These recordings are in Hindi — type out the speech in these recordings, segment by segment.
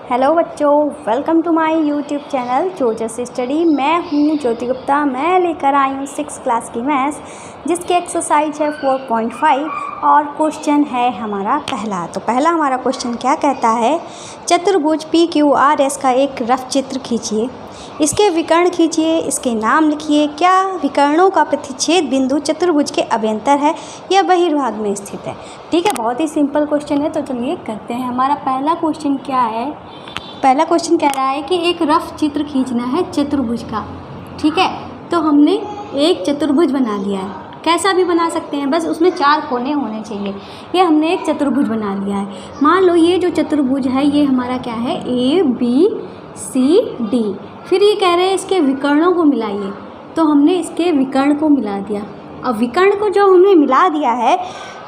हेलो बच्चों, welcome to my YouTube channel Jojas study. मैं हूँ ज्योति गुप्ता। मैं लेकर आई हूँ 6th क्लास की मैथ्स, जिसकी एक्सरसाइज है 4.5 और क्वेश्चन है हमारा पहला। तो पहला हमारा क्वेश्चन क्या कहता है, चतुर्भुज PQRS का एक रफ चित्र खींचिए, इसके विकर्ण खींचिए, इसके नाम लिखिए। क्या विकर्णों का प्रतिच्छेद बिंदु चतुर्भुज के अभ्यंतर है या बहिर्भाग में स्थित है। ठीक है, बहुत ही सिंपल क्वेश्चन है। तो चलिए करते हैं। हमारा पहला क्वेश्चन क्या है, पहला क्वेश्चन कह रहा है कि एक रफ चित्र खींचना है चतुर्भुज का। ठीक है, तो हमने एक चतुर्भुज बना लिया है, कैसा भी बना सकते हैं, बस उसमें 4 कोने होने चाहिए। ये हमने एक चतुर्भुज बना लिया है। मान लो ये जो चतुर्भुज है ये हमारा क्या है, ABCD। फिर ये कह रहे हैं इसके विकर्णों को मिलाइए, तो हमने इसके विकर्ण को मिला दिया। अब विकर्ण को जो हमने मिला दिया है,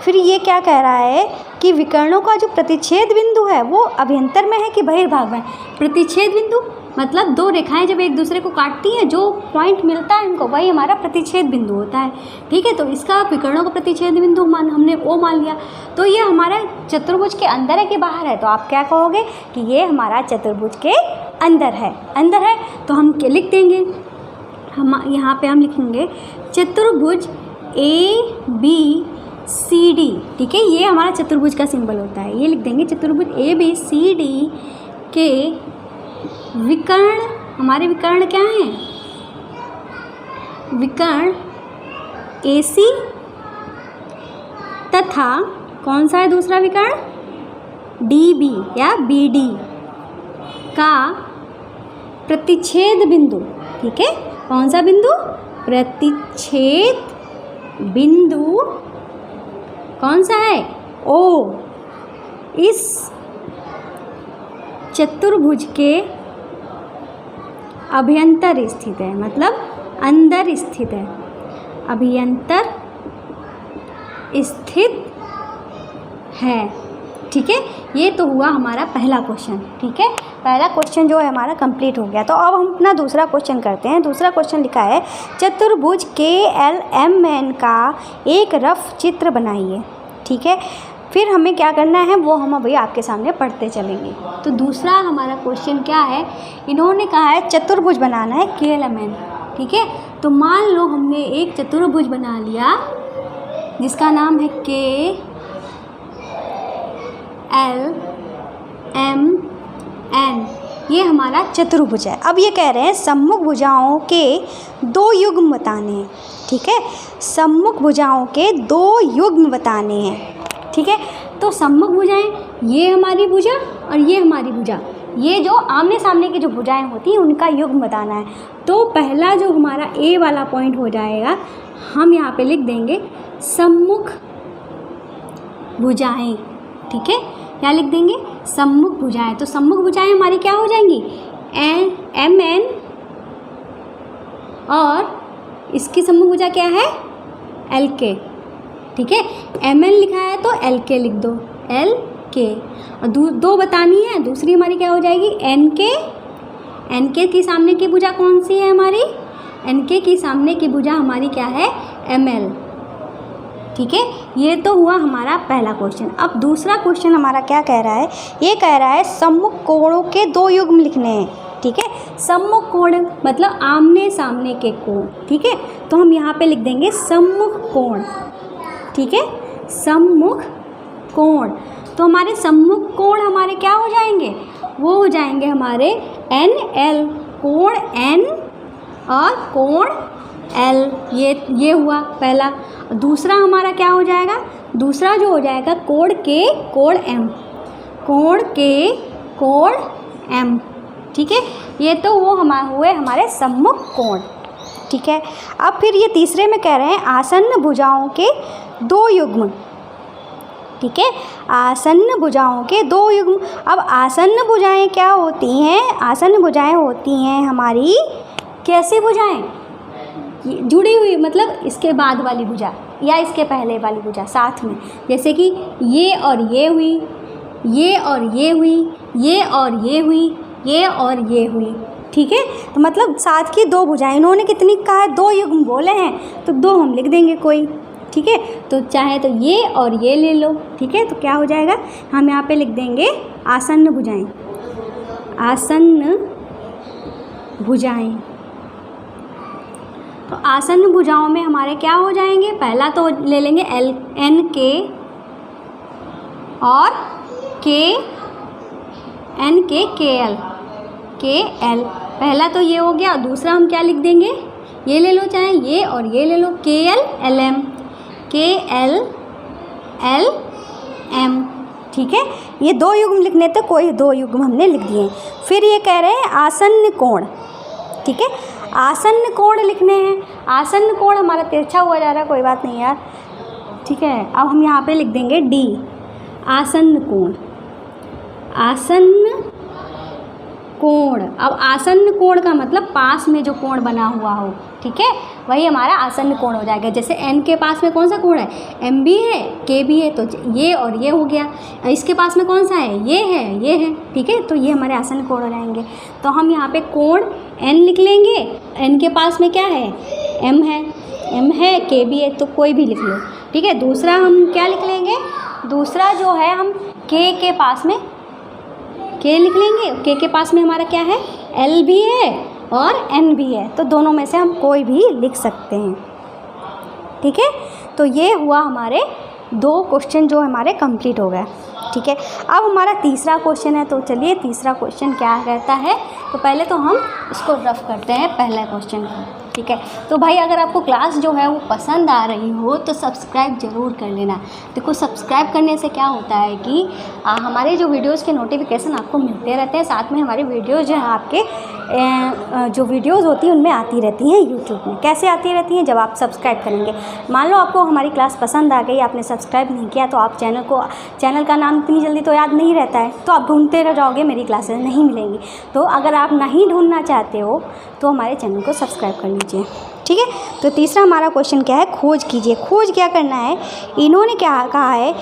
फिर ये क्या कह रहा है कि विकर्णों का जो प्रतिच्छेद बिंदु है वो अभ्यंतर में है कि बहिर्भाग में। प्रतिच्छेद बिंदु मतलब 2 रेखाएं जब एक दूसरे को काटती हैं, जो पॉइंट मिलता है इनको, वही हमारा प्रतिच्छेद बिंदु होता है। ठीक है, तो इसका विकर्णों का प्रतिच्छेद बिंदु हमने O मान लिया। तो ये हमारा चतुर्भुज के अंदर है कि बाहर है, तो आप क्या कहोगे कि ये हमारा चतुर्भुज के अंदर है। अंदर है तो हम क्या लिख देंगे, हम यहाँ पे हम लिखेंगे चतुर्भुज ABCD। ठीक है, ये हमारा चतुर्भुज का सिंबल होता है, ये लिख देंगे। चतुर्भुज ABCD के विकर्ण, हमारे विकर्ण क्या हैं, विकर्ण AC तथा कौन सा है दूसरा विकर्ण, DB या BD का प्रतिच्छेद बिंदु। ठीक है, कौन सा बिंदु, प्रतिच्छेद बिंदु कौन सा है, O। इस चतुर्भुज के अभ्यंतर स्थित है, मतलब अंदर स्थित है, अभ्यंतर स्थित है। ठीक है, ये तो हुआ हमारा पहला क्वेश्चन। ठीक है, पहला क्वेश्चन जो है हमारा कंप्लीट हो गया। तो अब हम अपना दूसरा क्वेश्चन करते हैं। दूसरा क्वेश्चन लिखा है, चतुर्भुज KLMN का एक रफ चित्र बनाइए। ठीक है, फिर हमें क्या करना है वो हम अभी आपके सामने पढ़ते चलेंगे। तो दूसरा हमारा क्वेश्चन क्या है, इन्होंने कहा है चतुर्भुज बनाना है KLMN। ठीक है, तो मान लो हमने एक चतुर्भुज बना लिया जिसका नाम है KLMN। ये हमारा चतुर्भुज है। अब ये कह रहे हैं सम्मुख भुजाओं के 2 युग्म बताने हैं। ठीक है, सम्मुख भुजाओं के 2 युग्म बताने हैं। ठीक है, तो सम्मुख भुजाएं, ये हमारी भुजा और ये हमारी भुजा, ये जो आमने सामने की जो भुजाएं होती हैं उनका युग्म बताना है। तो पहला जो हमारा A वाला पॉइंट हो जाएगा, हम यहाँ पे लिख देंगे सम्मुख भुजाएं। ठीक है, क्या लिख देंगे, सम्मुख भुजाएं। तो सम्मुख भुजाएं हमारी क्या हो जाएंगी, MN, और इसकी सम्मुख भुजा क्या है, LK। ठीक है, MN लिखा है तो LK लिख दो, LK। और 2 बतानी है, दूसरी हमारी क्या हो जाएगी, NK। NK की सामने की भुजा कौन सी है हमारी, NK की सामने की भुजा हमारी क्या है, ML। ठीक है, ये तो हुआ हमारा पहला क्वेश्चन। अब दूसरा क्वेश्चन हमारा क्या कह रहा है, ये कह रहा है सम्मुख कोणों के 2 युग्म लिखने हैं। ठीक है, सम्मुख कोण मतलब आमने सामने के कोण। ठीक है, तो हम यहाँ पे लिख देंगे सम्मुख कोण। ठीक है, सम्मुख कोण। तो हमारे सम्मुख कोण हमारे क्या हो जाएंगे, वो हो जाएंगे हमारे NL, कोण N और कोण L। ये हुआ पहला। दूसरा हमारा क्या हो जाएगा, दूसरा जो हो जाएगा कोण K, कोण M, कोण K, कोण M। ठीक है, ये तो वो हुए हमारे सम्मुख कोण। ठीक है, अब फिर ये तीसरे में कह रहे हैं आसन्न भुजाओं के 2 युग्म। ठीक है, आसन्न भुजाओं के 2 युग्म। अब आसन्न भुजाएं क्या होती हैं, आसन्न भुजाएं होती हैं हमारी कैसी भुजाएं, जुड़ी हुई, मतलब इसके बाद वाली भुजा या इसके पहले वाली भुजा साथ में। जैसे कि ये और ये हुई, ये और ये हुई, ये और ये हुई, ये और ये हुई। ठीक है, तो मतलब साथ की 2 भुजाएं। इन्होंने कितनी कहा है, 2 युग्म बोले हैं, तो 2 हम लिख देंगे कोई। ठीक है, तो चाहे तो ये और ये ले लो। ठीक है, तो क्या हो जाएगा, हम यहाँ पे लिख देंगे आसन्न भुजाएं। आसन्न भुजाएं। तो आसन्न भुजाओं में हमारे क्या हो जाएंगे, पहला तो ले लेंगे एन के और एन के के एल, पहला तो ये हो गया। दूसरा हम क्या लिख देंगे, ये ले लो चाहे ये और ये ले लो, के एल एल एम, के एल एल एम। ठीक है, ये दो युग्म लिखने थे, कोई दो युग्म हमने लिख दिए। फिर ये कह रहे हैं आसन्न कोण। ठीक है, आसन्न कोण लिखने हैं। आसन्न कोण हमारा तिरछा हुआ जा रहा है, कोई बात नहीं यार। ठीक है, अब हम यहाँ पे लिख देंगे डी, आसन्न कोण। आसन्न कोण, अब आसन्न कोण का मतलब पास में जो कोण बना हुआ हो। ठीक है, वही हमारा आसन्न कोण हो जाएगा। जैसे एन के पास में कौन सा कोण है, एम भी है, के भी है, तो ये और ये हो गया। इसके पास में कौन सा है, ये है, ये है। ठीक है, तो ये हमारे आसन्न कोण हो जाएंगे। तो हम यहाँ पे कोण एन लिख लेंगे। एन के पास में क्या है, एम है, के भी है, तो कोई भी लिख लो। ठीक है, दूसरा हम क्या लिख लेंगे, दूसरा जो है हम के पास में के लिख लेंगे। के पास में हमारा क्या है, एल भी है और एन भी है, तो दोनों में से हम कोई भी लिख सकते हैं। ठीक है, तो ये हुआ हमारे दो क्वेश्चन जो हमारे कंप्लीट हो गए। ठीक है, अब हमारा तीसरा क्वेश्चन है। तो चलिए तीसरा क्वेश्चन क्या कहता है, तो पहले तो हम इसको रफ करते हैं पहला क्वेश्चन को। ठीक है, तो भाई अगर आपको क्लास जो है वो पसंद आ रही हो तो सब्सक्राइब ज़रूर कर लेना। देखो सब्सक्राइब करने से क्या होता है कि हमारे जो वीडियोज़ के नोटिफिकेशन आपको मिलते रहते हैं, साथ में हमारे वीडियोज़ जो है आपके जो वीडियोज़ होती हैं उनमें आती रहती हैं यूट्यूब में। कैसे आती रहती हैं, जब आप सब्सक्राइब करेंगे। मान लो आपको हमारी क्लास पसंद आ गई, आपने सब्सक्राइब नहीं किया, तो आप चैनल का नाम इतनी जल्दी तो याद नहीं रहता है, तो आप ढूंढते रह जाओगे, मेरी क्लासेस नहीं मिलेंगी। तो अगर आप नहीं ढूंढना चाहते हो तो हमारे चैनल को सब्सक्राइब कर लीजिए। ठीक है, तो तीसरा हमारा क्वेश्चन क्या है, खोज कीजिए। खोज क्या करना है, इन्होंने क्या कहा है,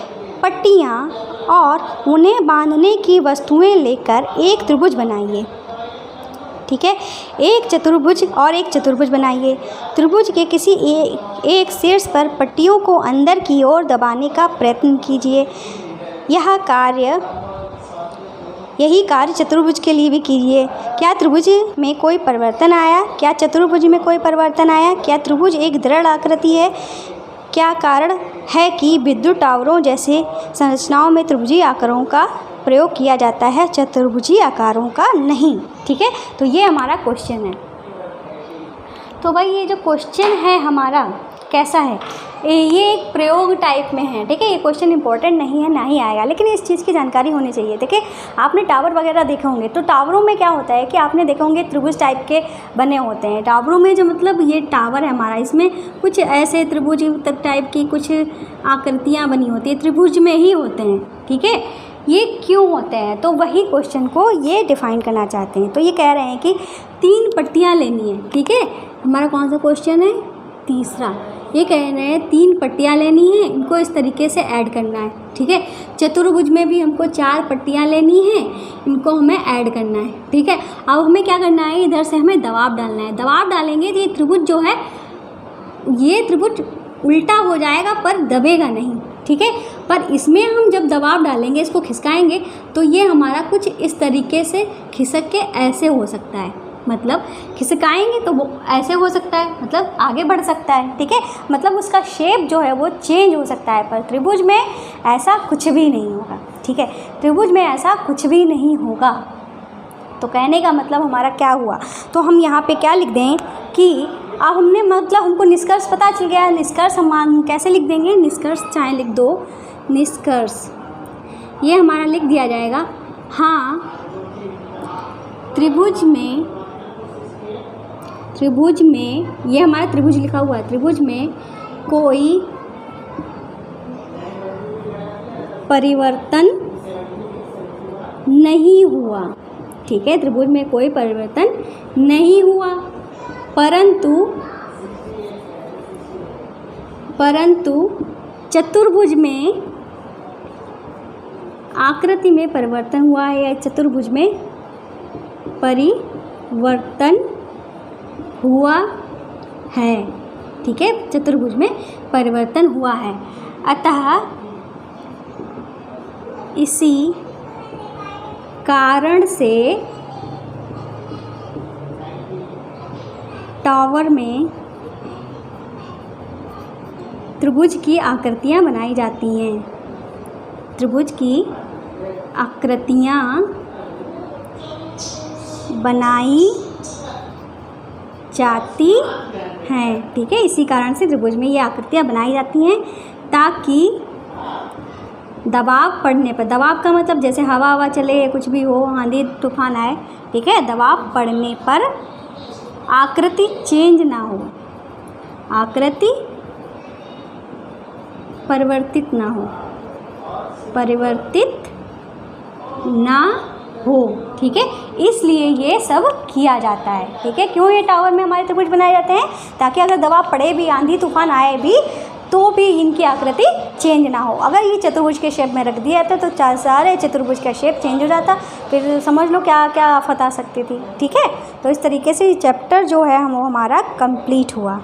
पट्टियाँ और उन्हें बांधने की वस्तुएं लेकर एक त्रिभुज बनाइए। ठीक है, एक चतुर्भुज और एक चतुर्भुज बनाइए। त्रिभुज के किसी एक शीर्ष पर पट्टियों को अंदर की ओर दबाने का प्रयत्न कीजिए। यही कार्य चतुर्भुज के लिए भी कीजिए। क्या त्रिभुज में कोई परिवर्तन आया, क्या चतुर्भुज में कोई परिवर्तन आया, क्या त्रिभुज एक दृढ़ आकृति है, क्या कारण है कि विद्युत टावरों जैसे संरचनाओं में त्रिभुजीय आकारों का प्रयोग किया जाता है, चतुर्भुजीय आकारों का नहीं। ठीक है, तो ये हमारा क्वेश्चन है। तो भाई ये जो क्वेश्चन है हमारा कैसा है, ये एक प्रयोग टाइप में है। ठीक है, ये क्वेश्चन इंपॉर्टेंट नहीं है, ना ही आएगा, लेकिन इस चीज़ की जानकारी होनी चाहिए। देखिए आपने टावर वगैरह देखे होंगे, तो टावरों में क्या होता है कि आपने देखे होंगे त्रिभुज टाइप के बने होते हैं। टावरों में जो मतलब ये टावर है हमारा, इसमें कुछ ऐसे त्रिभुज टाइप की कुछ आकृतियाँ बनी होती है, त्रिभुज में ही होते हैं। ठीक है, ये क्यों होते हैं, तो वही क्वेश्चन को ये डिफाइन करना चाहते हैं। तो ये कह रहे हैं कि 3 पट्टियाँ लेनी है। ठीक है, हमारा कौन सा क्वेश्चन है, तीसरा। ये कह रहे हैं 3 पट्टियाँ लेनी है, इनको इस तरीके से ऐड करना है। ठीक है, चतुर्भुज में भी हमको 4 पट्टियाँ लेनी है, इनको हमें ऐड करना है। ठीक है, अब हमें क्या करना है, इधर से हमें दबाव डालना है। दबाव डालेंगे तो ये त्रिभुज जो है, ये त्रिभुज उल्टा हो जाएगा पर दबेगा नहीं। ठीक है, पर इसमें हम जब दबाव डालेंगे, इसको खिसकाएंगे, तो ये हमारा कुछ इस तरीके से खिसक के ऐसे हो सकता है। मतलब खिसकाएंगे तो वो ऐसे हो सकता है, मतलब आगे बढ़ सकता है। ठीक है, मतलब उसका शेप जो है वो चेंज हो सकता है, पर त्रिभुज में ऐसा कुछ भी नहीं होगा। ठीक है, त्रिभुज में ऐसा कुछ भी नहीं होगा। तो कहने का मतलब हमारा क्या हुआ, तो हम यहाँ पे क्या लिख दें कि अब हमने मतलब हमको निष्कर्ष पता चल गया। निष्कर्ष हम कैसे लिख देंगे, निष्कर्ष चाहे लिख दो, निष्कर्ष ये हमारा लिख दिया जाएगा। हाँ, त्रिभुज में ये हमारा त्रिभुज लिखा हुआ है, त्रिभुज में कोई परिवर्तन नहीं हुआ। ठीक है, त्रिभुज में कोई परिवर्तन नहीं हुआ, परंतु चतुर्भुज में आकृति में परिवर्तन हुआ है, या चतुर्भुज में परिवर्तन हुआ है। ठीक है, चतुर्भुज में परिवर्तन हुआ है, अतः इसी कारण से टावर में त्रिभुज की आकृतियाँ बनाई जाती हैं। त्रिभुज की आकृतियाँ बनाई जाती हैं, ठीक है। इसी कारण से त्रिभुज में ये आकृतियाँ बनाई जाती हैं ताकि दबाव पड़ने पर, दबाव का मतलब जैसे हवा चले, कुछ भी हो, आंधी तूफान आए, ठीक है, दबाव पड़ने पर आकृति चेंज ना हो, आकृति परिवर्तित ना हो, परिवर्तित ना हो, ठीक है। इसलिए ये सब किया जाता है, ठीक है। क्यों ये टावर में हमारे त्रिभुज बनाए जाते हैं? ताकि अगर दबाव पड़े भी, आंधी तूफान आए भी, तो भी इनकी आकृति चेंज ना हो। अगर ये चतुर्भुज के शेप में रख दिया था तो सारे चतुर्भुज का शेप चेंज हो जाता, फिर समझ लो क्या क्या आफत आ सकती थी, ठीक है। तो इस तरीके से ये चैप्टर जो है वो हमारा कंप्लीट हुआ।